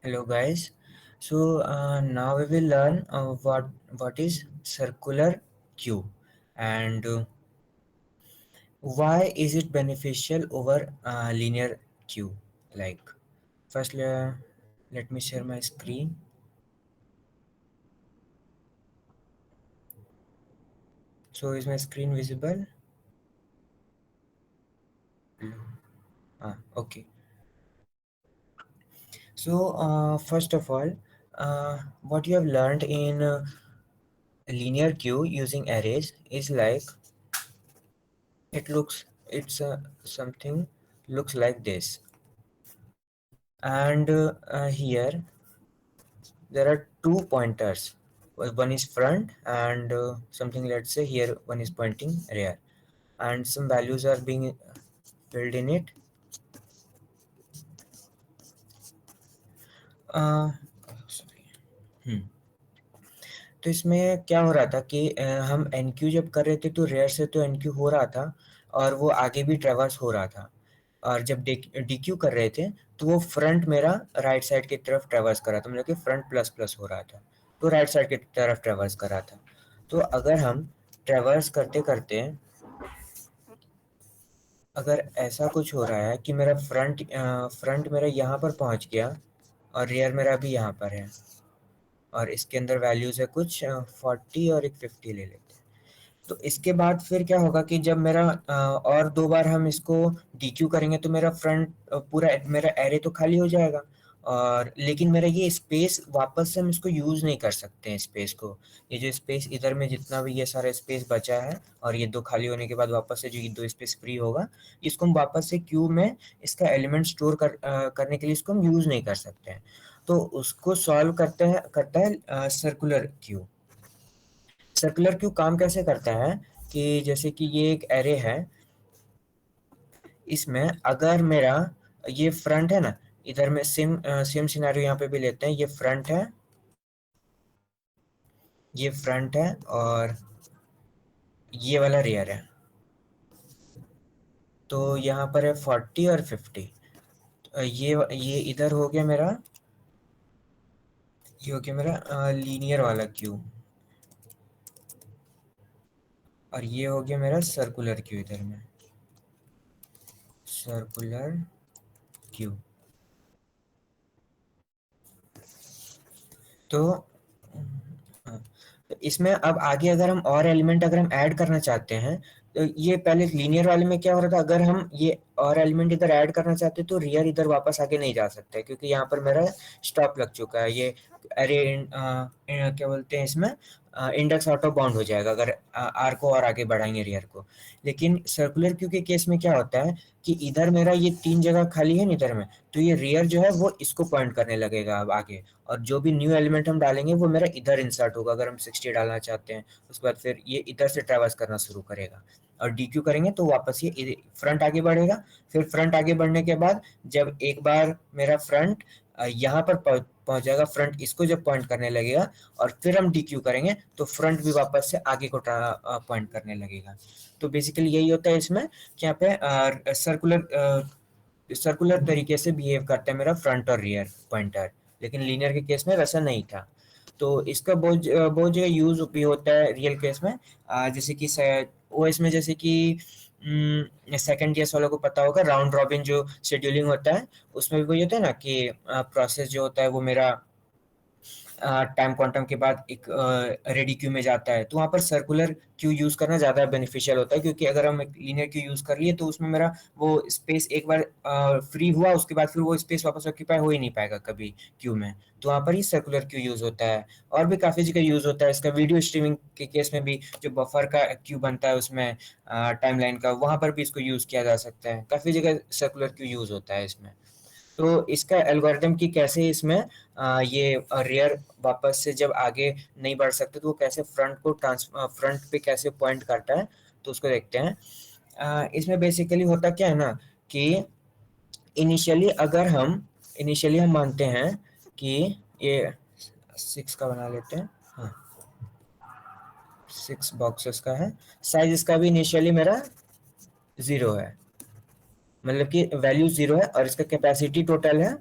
Hello guys. Now we will learn what is circular queue and why is it beneficial over linear queue. Like first, let me share my screen. So is my screen visible? Okay. First of all, what you have learned in linear queue using arrays is like it's something looks like this. And here there are two pointers. One is front and something, let's say here one is pointing rear, and some values are being filled in it. Sorry. तो इसमें क्या हो रहा था कि हम N Q जब कर रहे थे तो रेयर से तो एन क्यू हो रहा था और वो आगे भी ट्रेवर्स हो रहा था, और जब डी क्यू कर रहे थे तो वो फ्रंट मेरा राइट साइड की तरफ ट्रेवर्स कर रहा था, मतलब कि फ्रंट प्लस प्लस हो रहा था, तो राइट साइड की तरफ ट्रेवर्स कर रहा था। तो अगर हम ट्रेवर्स करते करते अगर ऐसा कुछ हो रहा है कि मेरा फ्रंट मेरा यहाँ पर पहुँच गया और रेयर मेरा भी यहाँ पर है, और इसके अंदर वैल्यूज़ है कुछ 40 और एक 50 ले लेते हैं। तो इसके बाद फिर क्या होगा कि जब मेरा और दो बार हम इसको डीक्यू करेंगे तो मेरा फ्रंट पूरा मेरा एरे तो खाली हो जाएगा, और लेकिन मेरा ये स्पेस वापस से हम इसको यूज़ नहीं कर सकते हैं स्पेस को। ये जो स्पेस इधर में जितना भी ये सारा स्पेस बचा है और ये दो खाली होने के बाद वापस से जो ये दो स्पेस फ्री होगा, इसको हम वापस से क्यू में इसका एलिमेंट स्टोर करने के लिए इसको हम यूज़ नहीं कर सकते हैं। तो उसको सॉल्व करता है सर्कुलर क्यू। सर्कुलर क्यू काम कैसे करता है कि जैसे कि ये एक एरे है, इसमें अगर मेरा ये फ्रंट है ना, इधर में सेम सेम सिनेरियो यहाँ पे भी लेते हैं। ये फ्रंट है और ये वाला रियर है। तो यहाँ पर है 40 और 50। ये इधर हो गया मेरा, ये हो गया मेरा लीनियर वाला क्यू, और ये हो गया मेरा सर्कुलर क्यू इधर में, सर्कुलर क्यू। तो हाँ, तो इसमें अब आगे अगर हम और एलिमेंट अगर हम ऐड करना चाहते हैं, तो ये पहले लीनियर वाले में क्या हो रहा था, अगर हम ये और एलिमेंट इधर ऐड करना चाहते हैं तो रियर इधर वापस आगे नहीं जा सकता है, क्योंकि यहाँ पर मेरा स्टॉप लग चुका है। ये अरे क्या बोलते हैं इसमें, इंडेक्स ऑटो बाउंड हो जाएगा अगर आर को और आगे बढ़ाएंगे रियर को। लेकिन सर्कुलर क्यू के केस में क्या होता है कि इधर मेरा ये तीन जगह खाली है ना इधर में, तो ये रियर जो है वो इसको पॉइंट करने लगेगा अब आगे, और जो भी न्यू एलिमेंट हम डालेंगे वो मेरा इधर इंसर्ट होगा अगर हम 60 डालना चाहते हैं। उसके बाद फिर ये इधर से ट्रैवर्स करना शुरू करेगा, और डी क्यू करेंगे तो वापस ये फ्रंट आगे बढ़ेगा। फिर फ्रंट आगे बढ़ने के बाद जब एक बार मेरा फ्रंट यहाँ पर पहुंच जाएगा, फ्रंट इसको जब पॉइंट करने लगेगा और फिर हम डी क्यू करेंगे तो फ्रंट भी वापस से आगे को पॉइंट करने लगेगा। तो बेसिकली यही होता है इसमें कि यहाँ पे सर्कुलर तरीके से बिहेव करता है मेरा फ्रंट और रियर पॉइंटर, लेकिन लीनियर के केस में वैसा नहीं था। तो इसका बहुत जगह यूज भी होता है रियल केस में। जैसे कि ओएस में, जैसे कि सेकंड ईयर्स वालों को पता होगा राउंड रॉबिन जो शेड्यूलिंग होता है, उसमें भी वही होता है ना कि प्रोसेस जो होता है वो मेरा टाइम क्वांटम के बाद एक रेडी क्यू में जाता है, तो वहाँ पर सर्कुलर क्यू यूज करना ज़्यादा बेनिफिशियल होता है, क्योंकि अगर हम एक लीनियर क्यू यूज कर लिए तो उसमें मेरा वो स्पेस एक बार फ्री हुआ उसके बाद फिर वो स्पेस वापस ऑक्यूपाई हो ही नहीं पाएगा कभी क्यू में। तो वहाँ पर ही सर्कुलर क्यू यूज होता है। और भी काफ़ी जगह यूज होता है इसका, वीडियो स्ट्रीमिंग के केस में भी जो बफर का क्यू बनता है उसमें टाइमलाइन का, वहाँ पर भी इसको यूज किया जा सकता है। काफ़ी जगह सर्कुलर क्यू यूज होता है इसमें। तो इसका एल्गोरिदम की कैसे इसमें ये रियर वापस से जब आगे नहीं बढ़ सकते तो वो कैसे फ्रंट पे कैसे पॉइंट करता है, तो उसको देखते हैं। इसमें बेसिकली होता क्या है ना कि इनिशियली इनिशियली हम मानते हैं कि ये 6 का बना लेते हैं। हाँ, 6 बॉक्सेस का है। साइज इसका भी इनिशियली मेरा 0 है, मतलब कि वैल्यू 0 है, और इसका कैपेसिटी टोटल है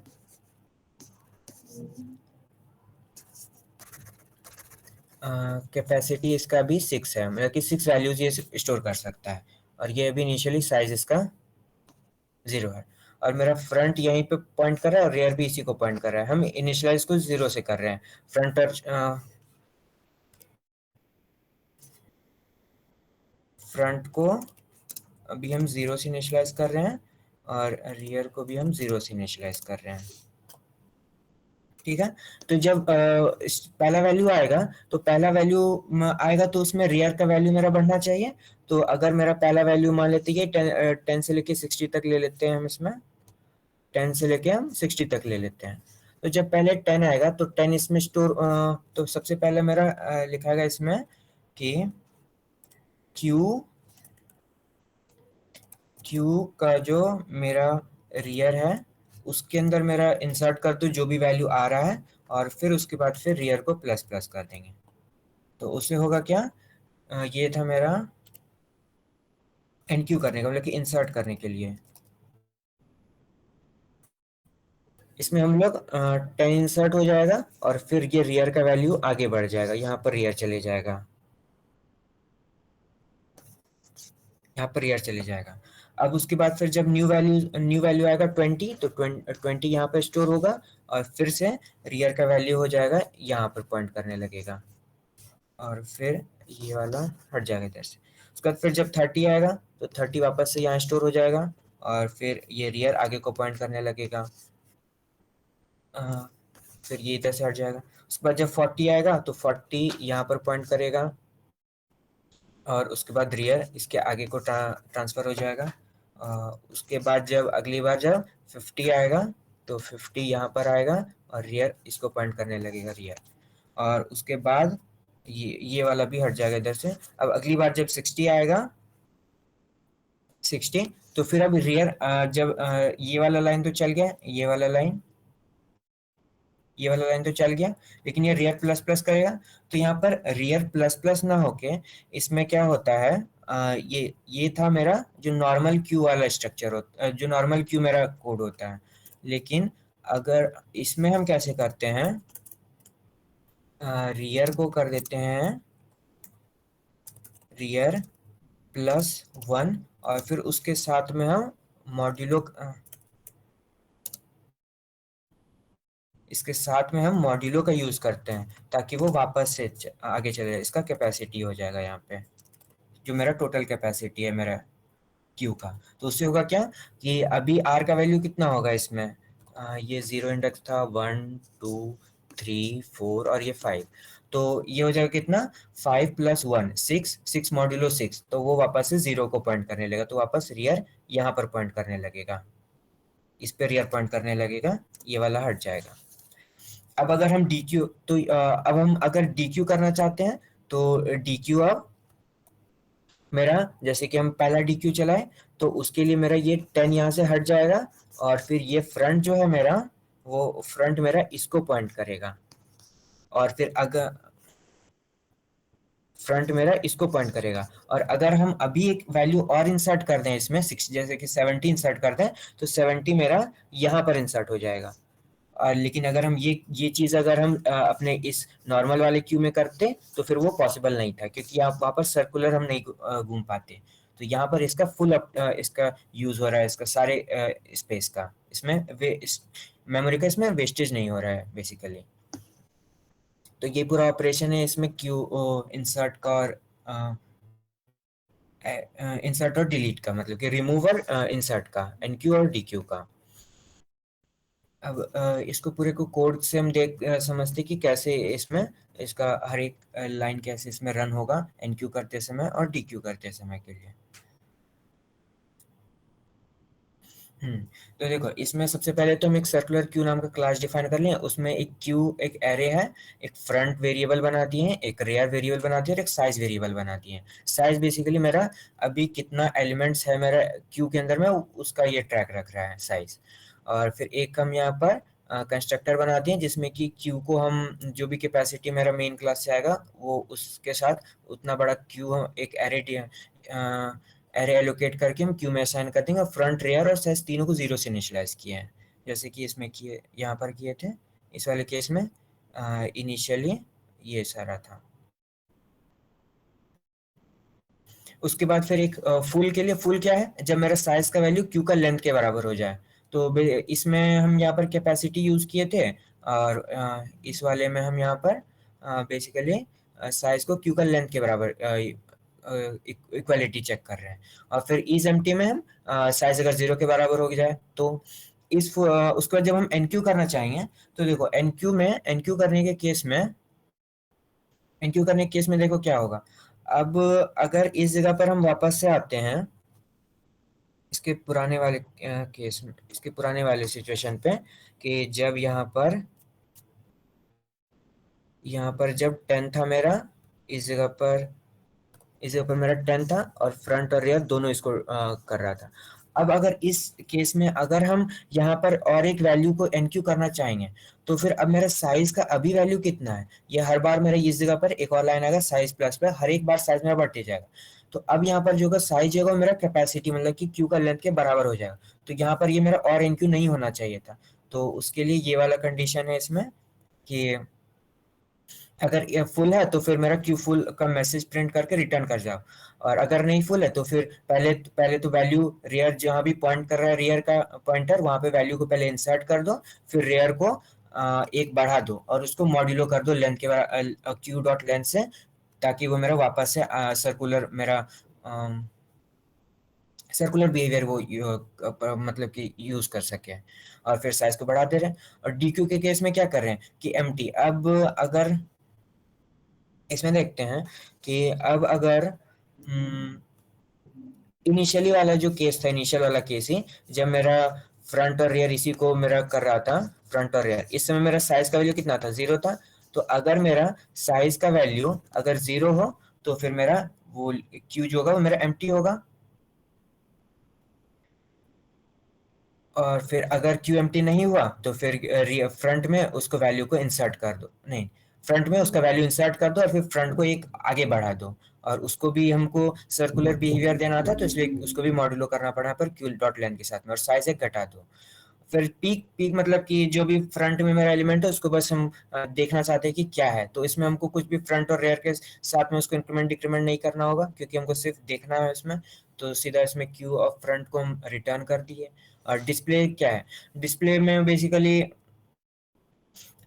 कैपेसिटी इसका भी 6 है, मतलब कि 6 वैल्यूज ये स्टोर कर सकता है। और ये अभी इनिशियली साइज इसका 0 है। और मेरा फ्रंट यहीं पे पॉइंट कर रहा है और रियर भी इसी को पॉइंट कर रहा है। हम इनिशियलाइज को 0 से कर रहे हैं। फ्रंट और फ्रंट को अभी हम 0 से इनिशियलाइज कर रहे हैं और रियर को भी हम 0 से इनिशियलाइज कर रहे हैं। ठीक है। तो जब पहला वैल्यू आएगा तो पहला वैल्यू आएगा तो उसमें रियर का वैल्यू मेरा बढ़ना चाहिए। तो अगर मेरा पहला वैल्यू मान लेते हैं 10 से लेके 60 तक ले लेते हैं हम इसमें, 10 से लेके हम 60 तक ले लेते हैं। तो जब पहले 10 आएगा तो 10 इसमें स्टोर, तो सबसे पहले मेरा लिखाएगा इसमें कि Q का जो मेरा रियर है उसके अंदर मेरा इंसर्ट कर दो जो भी वैल्यू आ रहा है, और फिर उसके बाद फिर रियर को प्लस प्लस कर देंगे। तो उससे होगा क्या, ये था मेरा एनक्यू करने का, मतलब कि इंसर्ट करने के लिए। इसमें हम लोग 10 इंसर्ट हो जाएगा और फिर ये रियर का वैल्यू आगे बढ़ जाएगा, यहाँ पर रियर चले जाएगा, यहाँ पर रियर चले जाएगा। अब उसके बाद फिर जब न्यू वैल्यू आएगा 20, तो 20 यहाँ पर स्टोर होगा और फिर से रियर का वैल्यू हो जाएगा, यहाँ पर पॉइंट करने लगेगा और फिर ये वाला हट जाएगा इधर से। उसके बाद फिर जब 30 आएगा तो 30 वापस से यहाँ स्टोर हो जाएगा और फिर ये रियर आगे को पॉइंट करने लगेगा। फिर ये इधर से हट जाएगा। उसके बाद जब 40 आएगा तो 40 यहाँ पर पॉइंट करेगा और उसके बाद रियर इसके आगे को ट्रांसफ़र हो जाएगा। उसके बाद जब अगली बार जब 50 आएगा तो 50 यहाँ पर आएगा और रियर इसको पॉइंट करने लगेगा, रियर। और उसके बाद ये वाला भी हट जाएगा इधर से। अब अगली बार जब 60 आएगा, 60, तो फिर अब रियर जब ये वाला लाइन तो चल गया, ये वाला लाइन तो चल गया, लेकिन ये रियर प्लस प्लस करेगा। तो यहाँ पर रियर प्लस प्लस ना होके इसमें क्या होता है, ये था मेरा जो नॉर्मल क्यू वाला स्ट्रक्चर होता, जो नॉर्मल क्यू मेरा कोड होता है। लेकिन अगर इसमें हम कैसे करते हैं, रियर को कर देते हैं रियर +1 और फिर उसके साथ में हम मॉड्यूलो इसके साथ में हम मॉड्यूलो का यूज़ करते हैं ताकि वो वापस से आगे चले जाए। इसका कैपेसिटी हो जाएगा यहाँ पे, जो मेरा टोटल कैपेसिटी है मेरा क्यू का। तो उससे होगा क्या कि अभी आर का वैल्यू कितना होगा इसमें, ये 0 इंडेक्स था, 1 2 3 4 और ये 5। तो ये हो जाएगा कितना, 5 + 1 6, 6 मॉड्यूलो 6, तो वो वापस से 0 को पॉइंट करने लगेगा, तो वापस रियर यहाँ पर पॉइंट करने लगेगा, इस पे रियर पॉइंट करने लगेगा, ये वाला हट जाएगा। अब अगर हम डी क्यू, तो अब हम अगर डी क्यू करना चाहते हैं तो डी क्यू अब मेरा, जैसे कि हम पहला डी क्यू चलाए तो उसके लिए मेरा ये 10 यहाँ से हट जाएगा और फिर ये फ्रंट जो है मेरा, वो फ्रंट मेरा इसको पॉइंट करेगा। और फिर अगर फ्रंट मेरा इसको पॉइंट करेगा, और अगर हम अभी एक वैल्यू और इंसर्ट कर दें इसमें 6, जैसे कि 70 इंसर्ट कर दें तो 70 मेरा यहाँ पर इंसर्ट हो जाएगा। लेकिन अगर हम ये चीज़ अगर हम अपने इस नॉर्मल वाले क्यू में करते तो फिर वो पॉसिबल नहीं था, क्योंकि यहाँ वहाँ पर सर्कुलर हम नहीं घूम पाते। तो यहाँ पर इसका फुल इसका यूज़ हो रहा है, इसका सारे स्पेस का, इसमें मेमोरी का इसमें वेस्टेज नहीं हो रहा है बेसिकली। तो ये पूरा ऑपरेशन है इसमें क्यू इंसर्ट का और इंसर्ट और डिलीट का, मतलब कि रिमूवल इंसर्ट का, एनक्यू और डीक्यू का। अब इसको पूरे को कोड से हम समझते कि कैसे इसमें इसका हर एक लाइन कैसे इसमें रन होगा एनक्यू करते समय और डीक्यू करते समय के लिए। तो देखो इसमें सबसे पहले तो हम एक सर्कुलर क्यू नाम का क्लास डिफाइन कर लें। उसमें एक क्यू एक एरे है, एक फ्रंट वेरिएबल बनाती है, एक रियर वेरिएबल बनाती है और एक साइज वेरिएबल बनाती है। साइज बेसिकली मेरा अभी कितना एलिमेंट्स है मेरा क्यू के अंदर में उसका ये ट्रैक रख रहा है साइज। और फिर एक हम यहाँ पर कंस्ट्रक्टर बनाते हैं जिसमें कि क्यू को हम जो भी कैपेसिटी मेरा मेन क्लास से आएगा वो उसके साथ उतना बड़ा क्यू हम एक एरे एलोकेट करके हम क्यू में असाइन कर देंगे। फ्रंट रियर और साइज तीनों को 0 से इनिशियलाइज किए हैं, जैसे कि इसमें किए, यहाँ पर किए थे इस वाले केस में। इनिशियली ये सारा था। उसके बाद फिर एक फुल के लिए, फुल क्या है, जब मेरा साइज का वैल्यू क्यू का लेंथ के बराबर हो जाए। तो इसमें हम यहाँ पर कैपेसिटी यूज किए थे, और इस वाले में हम यहाँ पर बेसिकली साइज को क्यू का लेंथ के बराबर इक्वालिटी चेक कर रहे हैं। और फिर इज एम्प्टी में हम साइज अगर जीरो के बराबर हो जाए तो उसके बाद जब हम एन क्यू करना चाहेंगे, तो देखो एन क्यू करने के केस में, एनक्यू करने के केस में देखो क्या होगा। अब अगर इस जगह पर हम वापस से आते हैं इसके पुराने वाले केस में, इसके पुराने वाले सिचुएशन पे, कि जब यहाँ पर जब 10 था मेरा, इस जगह पर इस जगह पर मेरा 10 था और फ्रंट और रियर दोनों इसको कर रहा था। अब अगर इस केस में अगर हम यहाँ पर और एक वैल्यू को एनक्यू करना चाहेंगे, तो फिर अब मेरा साइज का अभी वैल्यू कितना है, ये हर बार मेरा इस जगह पर एक और लाइन आएगा साइज प्लस पे, हर एक बार साइज मेरा बढ़ते जाएगा। तो अब यहाँ पर जो होगा साइज होगा मेरा कैपेसिटी, मतलब कि क्यू का लेंथ के बराबर हो जाएगा। तो यहाँ पर ये मेरा और एनक्यू नहीं होना चाहिए था। तो उसके लिए ये वाला कंडीशन है इसमें, कि अगर ये फुल है तो फिर मेरा क्यू फुल का मैसेज प्रिंट करके रिटर्न कर जाओ। और अगर नहीं फुल है तो फिर पहले पहले तो वैल्यू रियर जहाँ भी पॉइंट कर रहा है, रियर का पॉइंटर, वहां पे वैल्यू को पहले इंसर्ट कर दो, फिर रियर को एक बढ़ा दो और उसको मॉड्यूलो कर दो लेंथ के क्यू डॉट लेंथ से, ताकि वो मेरा वापस से सर्कुलर मेरा सर्कुलर बिहेवियर वो मतलब कि यूज कर सके। और फिर साइज को बढ़ा दे रहे हैं। और डी क्यू के केस में क्या कर रहे हैं कि एम टी। अब अगर इसमें देखते हैं कि अब अगर इनिशियली वाला जो केस था, इनिशियल वाला केस ही, जब मेरा फ्रंट और रियर इसी को मेरा कर रहा था, फ्रंट और रियर, इस समय मेरा साइज का वैल्यू कितना था, जीरो था। तो अगर मेरा साइज का वैल्यू अगर जीरो हो, तो फिर मेरा वो क्यू जो होगा वो मेरा एम्प्टी होगा। और फिर अगर क्यू एम्प्टी नहीं हुआ तो फिर फ्रंट में उसको वैल्यू को इंसर्ट कर दो, नहीं, फ्रंट में उसका वैल्यू इंसर्ट कर दो और फिर फ्रंट को एक आगे बढ़ा दो। और उसको भी हमको सर्कुलर बिहेवियर देना था, तो इसलिए उसको भी मॉड्यूलो करना पड़ा पर क्यू डॉट लेंथ के साथ में, और साइज एक घटा दो। फिर पीक पीक मतलब कि जो भी फ्रंट में मेरा एलिमेंट है उसको बस हम देखना चाहते हैं कि क्या है, तो इसमें हमको कुछ भी फ्रंट और रेयर के साथ में उसको इंक्रीमेंट डिक्रीमेंट नहीं करना होगा, क्योंकि हमको सिर्फ देखना है इसमें। तो सीधा इसमें क्यू ऑफ फ्रंट को हम रिटर्न कर दिए। और डिस्प्ले क्या है, डिस्प्ले में बेसिकली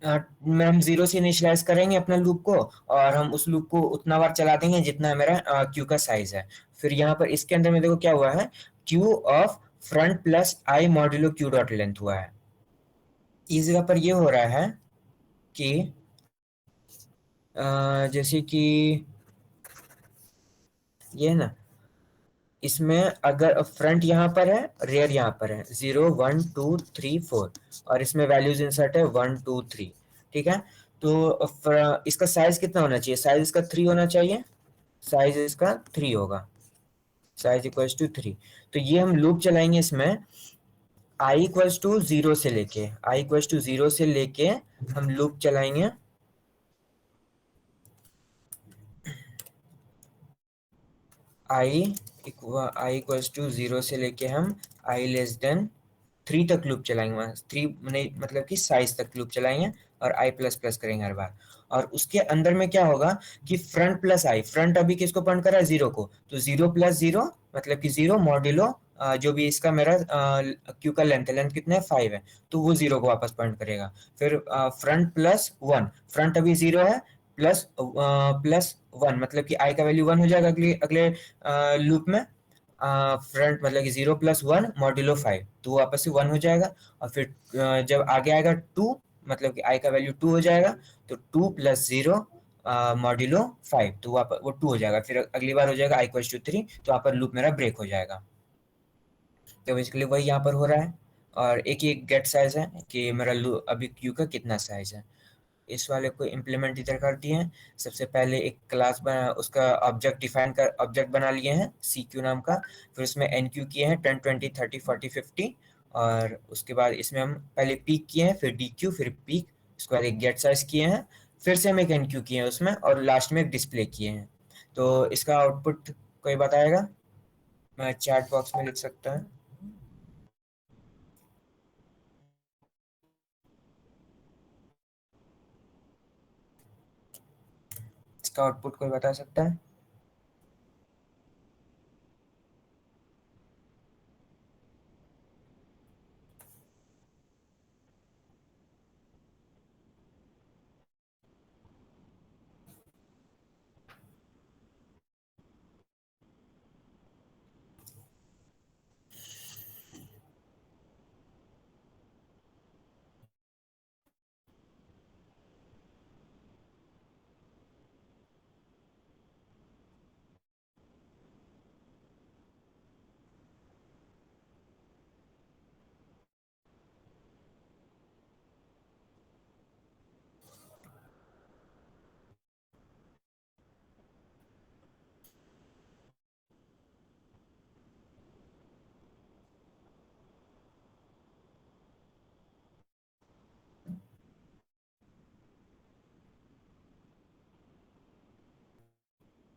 में हम जीरो से इनिशियलाइज करेंगे अपना लूप को, और हम उस लूप को उतना बार चला देंगे जितना मेरा क्यू का साइज है। फिर यहाँ पर इसके अंदर में देखो क्या हुआ है, Q of front plus I modulo Q dot length हुआ है। इस जगह पर ये हो रहा है कि जैसे कि ये ना, इसमें अगर फ्रंट यहाँ पर है, रेयर यहाँ पर है, 0 1 2 3 4, और इसमें वैल्यूज इंसर्ट है 1 2 3। ठीक है। तो इसका साइज कितना होना चाहिए, साइज इसका 3 होना चाहिए, साइज इसका 3 होगा, साइज इक्वल्स टू 3। तो ये हम लूप चलाएंगे इसमें आई इक्वल्स टू जीरो से लेके, आई इक्वल्स टू जीरो से लेके हम लूप चलाएंगे आई आई इक्वल्स टू जीरो से लेके हम आई लेस देन 3 तक लूप चलाएंगे, वहाँ 3 नहीं मतलब कि साइज तक लूप चलाएंगे, और आई प्लस प्लस करेंगे हर बार। और उसके अंदर में क्या होगा कि फ्रंट प्लस आई, फ्रंट अभी किसको पॉइंट कर रहा है, जीरो को, तो जीरो प्लस जीरो मतलब कि जीरो मॉड्यूलो जो भी इसका मेरा क्यू का लेंथ है, लेंथ कितना है 5 है, तो वो जीरो को वापस पॉइंट करेगा। फिर फ्रंट प्लस वन, फ्रंट अभी जीरो है, प्लस प्लस वन मतलब कि आई का वैल्यू वन हो जाएगा अगले अगले लूप में। फ्रंट मतलब कि 0 + 1 मॉड्यूलो 5, तो वो वापस से 1 हो जाएगा। और फिर जब आगे आएगा 2, मतलब कि आई का वैल्यू 2 हो जाएगा, तो 2 + 0 मॉड्यूलो 5, तो वो 2 हो जाएगा। फिर अगली बार हो जाएगा आई इक्वल्स टू 3, तो वहाँ पर लूप मेरा ब्रेक हो जाएगा। तो बेसिकली वही यहाँ पर हो रहा है। और एक ही गेट साइज है कि मेरा अभी क्यू का कितना साइज है। इस वाले को इम्प्लीमेंट इधर कर दिए हैं। सबसे पहले एक क्लास बना, उसका ऑब्जेक्ट डिफाइन कर, ऑब्जेक्ट बना लिए हैं सी क्यू नाम का। फिर उसमें एन क्यू किए हैं 10 20 30 40 50। और उसके बाद इसमें हम पहले पीक किए हैं, फिर डी क्यू, फिर पीक, उसके बाद एक गेट साइज किए हैं, फिर से हम एक एन क्यू किए हैं उसमें, और लास्ट में एक डिस्प्ले किए हैं। तो इसका आउटपुट कोई बताएगा, मैं चैट बॉक्स में लिख सकता है। इसका आउटपुट कोई बता सकता है।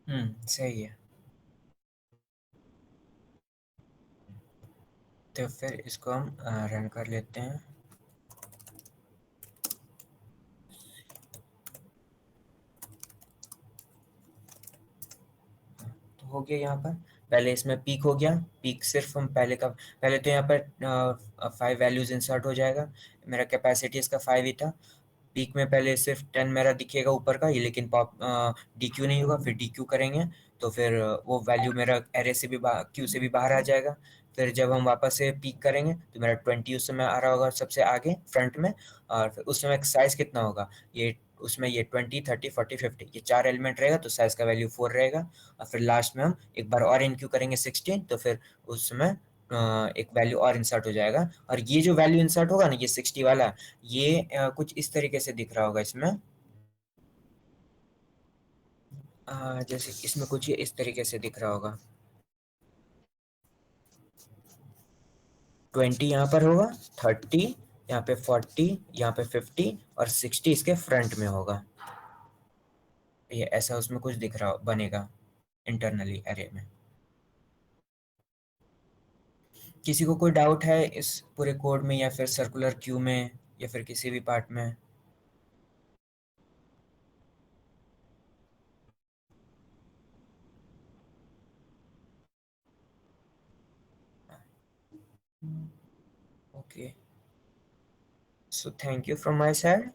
सही है। तो फिर इसको हम रन कर लेते हैं। तो हो गया यहाँ पर। पहले इसमें पीक हो गया। पीक सिर्फ हम पहले तो यहाँ पर 5 वैल्यूज़ इंसर्ट हो जाएगा। मेरा कैपेसिटी इसका 5 ही था। पीक में पहले सिर्फ 10 मेरा दिखेगा ऊपर का ये, लेकिन पॉप डी क्यू नहीं होगा। फिर डी क्यू करेंगे तो फिर वो वैल्यू मेरा एरे से भी क्यू से भी बाहर आ जाएगा। फिर जब हम वापस से पीक करेंगे तो मेरा 20 उस समय आ रहा होगा सबसे आगे फ्रंट में। और फिर उस समय साइज़ कितना होगा, ये उसमें ये 20 30 40 50 ये 4 एलिमेंट रहेगा, तो साइज़ का वैल्यू 4 रहेगा। और फिर लास्ट में हम एक बार और इनक्यू करेंगे 16, तो फिर उस समय एक वैल्यू और इंसर्ट हो जाएगा। और ये जो वैल्यू इंसर्ट होगा ना, ये 60 वाला, ये कुछ इस तरीके से दिख रहा होगा इसमें। जैसे इसमें कुछ ये इस तरीके से दिख रहा होगा। 20 यहाँ पर होगा, 30 यहाँ पे, 40 यहाँ पे, 50 और 60 इसके फ्रंट में होगा। ये ऐसा उसमें कुछ दिख रहा बनेगा इंटरनली एरे में। किसी को कोई डाउट है इस पूरे कोड में, या फिर सर्कुलर क्यू में, या फिर किसी भी पार्ट में? Okay, so thank you from my side.